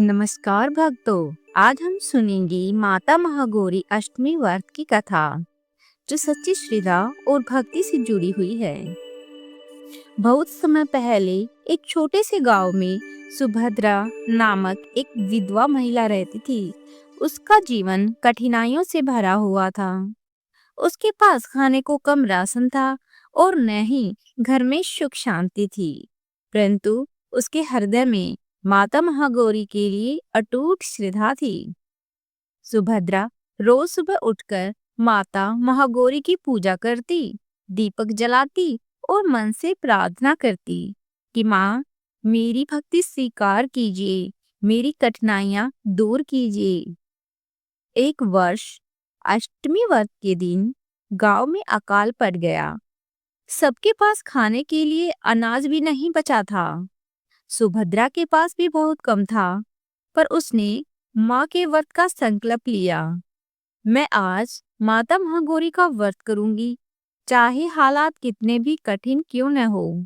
नमस्कार भक्तों। आज हम सुनेंगे माता महागौरी अष्टमी व्रत की कथा, जो सच्ची श्रद्धा और भक्ति से जुड़ी हुई है। बहुत समय पहले एक छोटे से गांव में सुभद्रा नामक एक विधवा महिला रहती थी। उसका जीवन कठिनाइयों से भरा हुआ था। उसके पास खाने को कम राशन था और न ही घर में सुख शांति थी। परंतु उसके हृदय में माता महागौरी के लिए अटूट श्रद्धा थी। सुभद्रा रोज सुबह उठकर माता महागौरी की पूजा करती, दीपक जलाती और मन से प्रार्थना करती कि माँ, मेरी भक्ति स्वीकार कीजिए, मेरी कठिनाइयां दूर कीजिए। एक वर्ष अष्टमी व्रत के दिन गांव में अकाल पड़ गया। सबके पास खाने के लिए अनाज भी नहीं बचा था। सुभद्रा के पास भी बहुत कम था, पर उसने माँ के व्रत का संकल्प लिया। मैं आज माता महागौरी का व्रत करूंगी, चाहे हालात कितने भी कठिन क्यों न हो।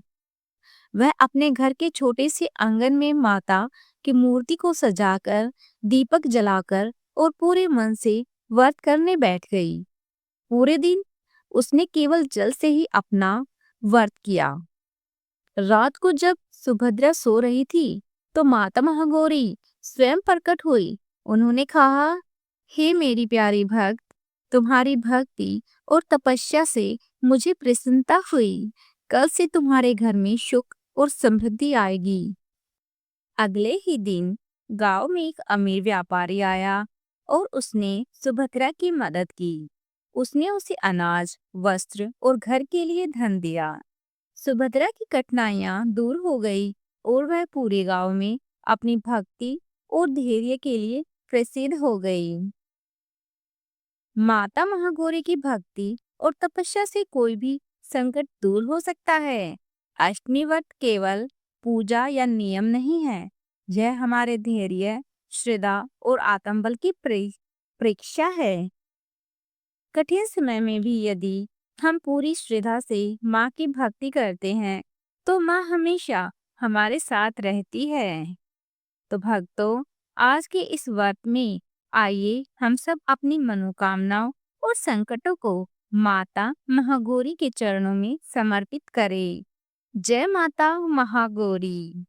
वह अपने घर के छोटे से आंगन में माता की मूर्ति को सजाकर, दीपक जलाकर और पूरे मन से व्रत करने बैठ गई। पूरे दिन उसने केवल जल से ही अपना व्रत किया। रात को जब सुभद्रा सो रही थी, तो माता महागौरी स्वयं प्रकट हुई। उन्होंने कहा, हे मेरी प्यारी भक्त, तुम्हारी भक्ति और तपस्या से मुझे प्रसन्नता हुई। कल से तुम्हारे घर में सुख और समृद्धि आएगी। अगले ही दिन गांव में एक अमीर व्यापारी आया और उसने सुभद्रा की मदद की। उसने उसे अनाज, वस्त्र और घर के लिए धन दिया। सुभद्रा की कठिनाइयां दूर हो गई और वह पूरे गांव में अपनी भक्ति और धैर्य के लिए प्रसिद्ध हो गई। माता महागौरी की भक्ति और तपस्या से कोई भी संकट दूर हो सकता है। अष्टमी व्रत केवल पूजा या नियम नहीं है, यह हमारे धैर्य, श्रद्धा और आत्मबल की परीक्षा है। कठिन समय में भी यदि हम पूरी श्रद्धा से माँ की भक्ति करते हैं, तो माँ हमेशा हमारे साथ रहती है। तो भक्तों, आज के इस व्रत में आइए हम सब अपनी मनोकामनाओं और संकटों को माता महागौरी के चरणों में समर्पित करें। जय माता महागौरी।